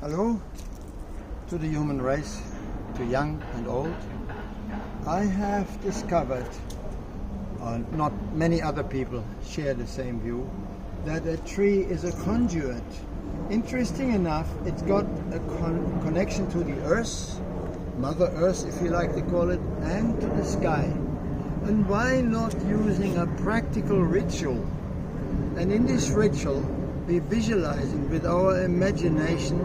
Hello to the human race, to young and old. I have discovered, not many other people share the same view, that a tree is a conduit. Interesting enough, it's got a connection to the earth, Mother Earth if you like to call it, and to the sky. And why not using a practical ritual? And in this ritual, we're visualizing with our imagination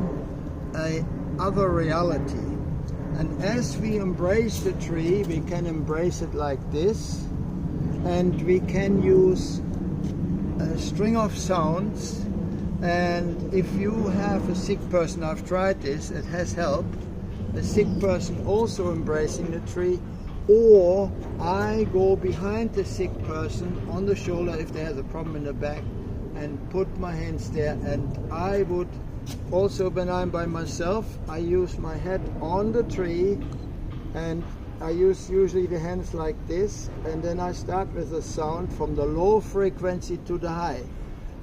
a other reality. And as we embrace the tree, we can embrace it like this, and we can use a string of sounds. And if you have a sick person, I've tried this, it has helped, the sick person also embracing the tree, or I go behind the sick person on the shoulder if they have a problem in the back and put my hands there, and I would also, when I'm by myself, I use my head on the tree and I use usually the hands like this, and then I start with a sound from the low frequency to the high.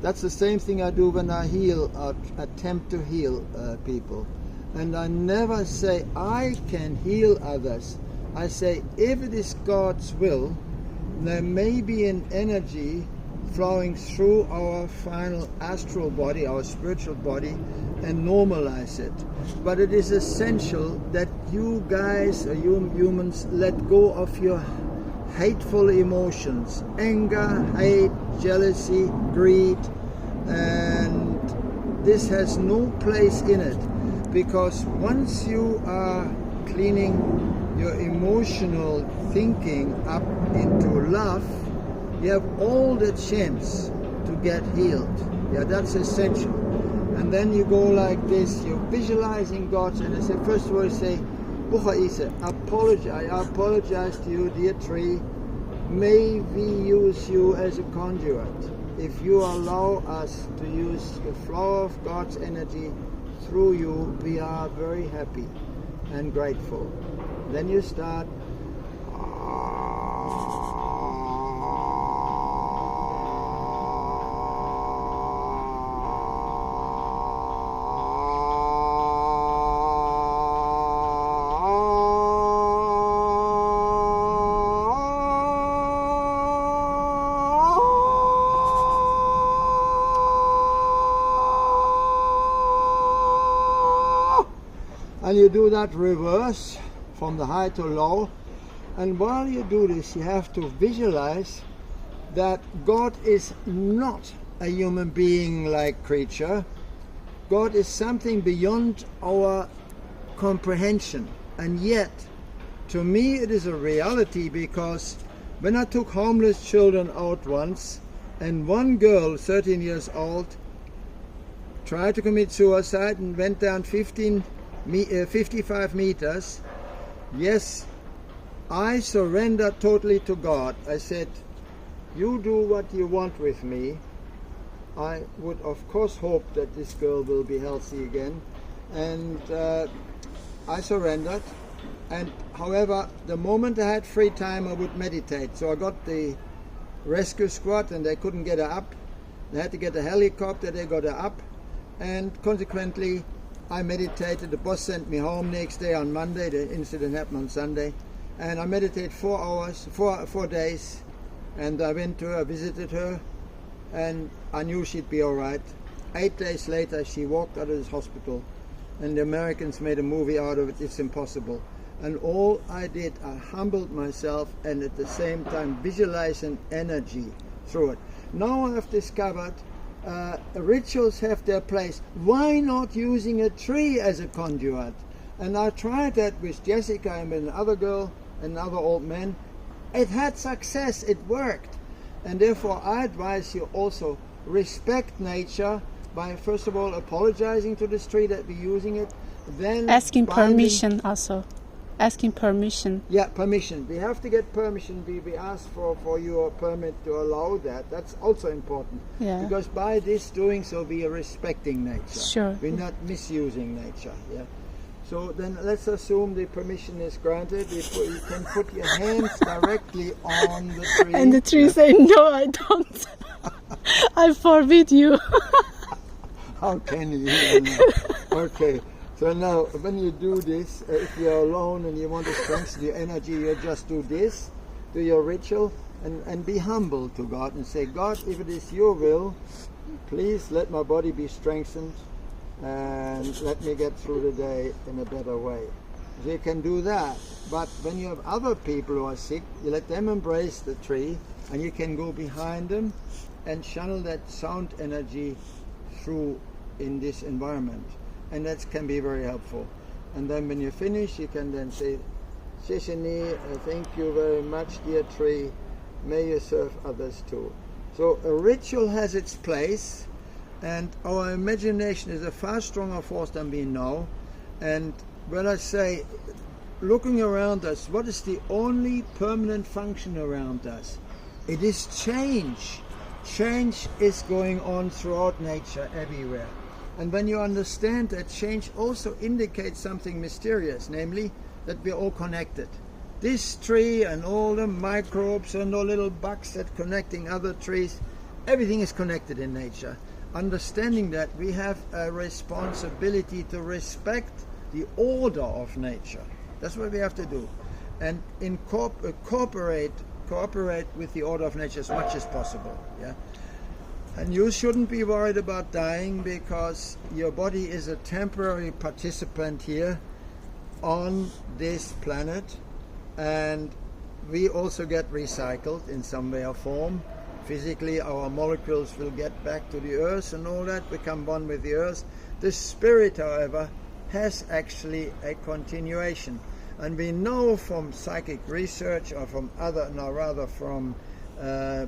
That's the same thing I do when I heal, or attempt to heal people. And I never say I can heal others. I say if it is God's will, there may be an energy flowing through our final astral body, our spiritual body, and normalize it. But it is essential that you guys, or you humans, let go of your hateful emotions, anger, hate, jealousy, greed, and this has no place in it, because once you are cleaning your emotional thinking up into love, you have all the chance to get healed. Yeah, that's essential. And then you go like this, you're visualizing God, and I say, first of all, you say, Bucha Isa, I apologize to you, dear tree. May we use you as a conduit. If you allow us to use the flow of God's energy through you, we are very happy and grateful. Then you start. And you do that reverse from the high to low. And while you do this, you have to visualize that God is not a human being-like creature. God is something beyond our comprehension. And yet, to me, it is a reality, because when I took homeless children out once, and one girl, 13 years old, tried to commit suicide and went down 55 meters. Yes, I surrendered totally to God. I said, you do what you want with me. I would of course hope that this girl will be healthy again. And I surrendered. And however, the moment I had free time, I would meditate. So I got the rescue squad and they couldn't get her up. They had to get a helicopter, they got her up. And consequently, I meditated. The boss sent me home next day on Monday. The incident happened on Sunday. And I meditated 4 hours, 4 days. And I went to her, visited her, and I knew she'd be all right. 8 days later, she walked out of this hospital. And the Americans made a movie out of it. It's impossible. And all I did, I humbled myself and at the same time visualized an energy through it. Now I have discovered rituals have their place. Why not using a tree as a conduit? And I tried that with Jessica and with another girl, another old man. It had success, it worked. And therefore I advise you also respect nature by first of all apologizing to this tree that we're using it, then asking permission also. Asking permission. Yeah, permission. We have to get permission. We ask for your permit to allow that. That's also important. Yeah. Because by this doing so, we are respecting nature. Sure. We're not misusing nature. Yeah. So then let's assume the permission is granted. You can put your hands directly on the tree. And the tree say, no, I don't. I forbid you. How can you? Okay, so now when you do this, if you're alone and you want to strengthen your energy, you just do this, do your ritual, and be humble to God and say, God, if it is your will, please let my body be strengthened and let me get through the day in a better way. So you can do that, but when you have other people who are sick, you let them embrace the tree, and you can go behind them and channel that sound energy through in this environment, and that can be very helpful. And then when you finish, you can then say, Shishini, thank you very much, dear tree, may you serve others too. So a ritual has its place, and our imagination is a far stronger force than we know. And when I say looking around us, what is the only permanent function around us? It is change. Change is going on throughout nature, everywhere. And when you understand that change also indicates something mysterious, namely that we're all connected. This tree and all the microbes and the little bugs that connecting other trees, everything is connected in nature. Understanding that, we have a responsibility to respect the order of nature. That's what we have to do. And cooperate with the order of nature as much as possible. Yeah. And you shouldn't be worried about dying, because your body is a temporary participant here on this planet, and we also get recycled in some way or form. Physically, our molecules will get back to the earth and all that, become one with the earth. The spirit, however, has actually a continuation. And we know from psychic research, or from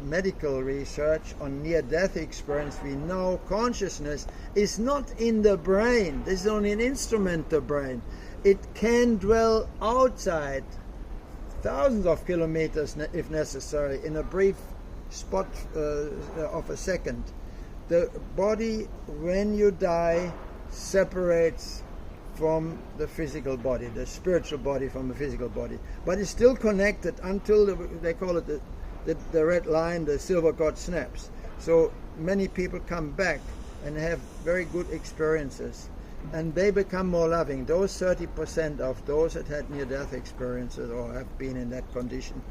medical research on near-death experience, we know consciousness is not in the brain. This is only an instrument, the brain. It can dwell outside, thousands of kilometers if necessary, in a brief spot of a second. The body, when you die, separates from the physical body, the spiritual body from the physical body, but it's still connected until they call it the red line, the silver cord snaps. So many people come back and have very good experiences, and they become more loving. Those 30% of those that had near-death experiences or have been in that condition,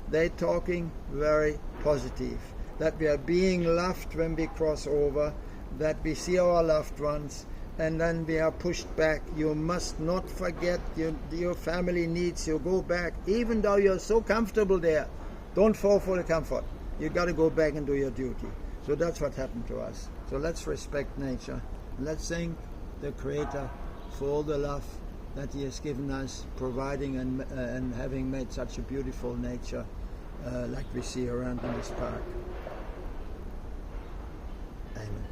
they're talking very positive, that we are being loved when we cross over, that we see our loved ones, and then we are pushed back. You must not forget your family needs you. Go back, even though you're so comfortable there. Don't fall for the comfort. You got to go back and do your duty. So that's what happened to us. So let's respect nature. Let's thank the Creator for all the love that He has given us, providing and having made such a beautiful nature like we see around in this park. Amen.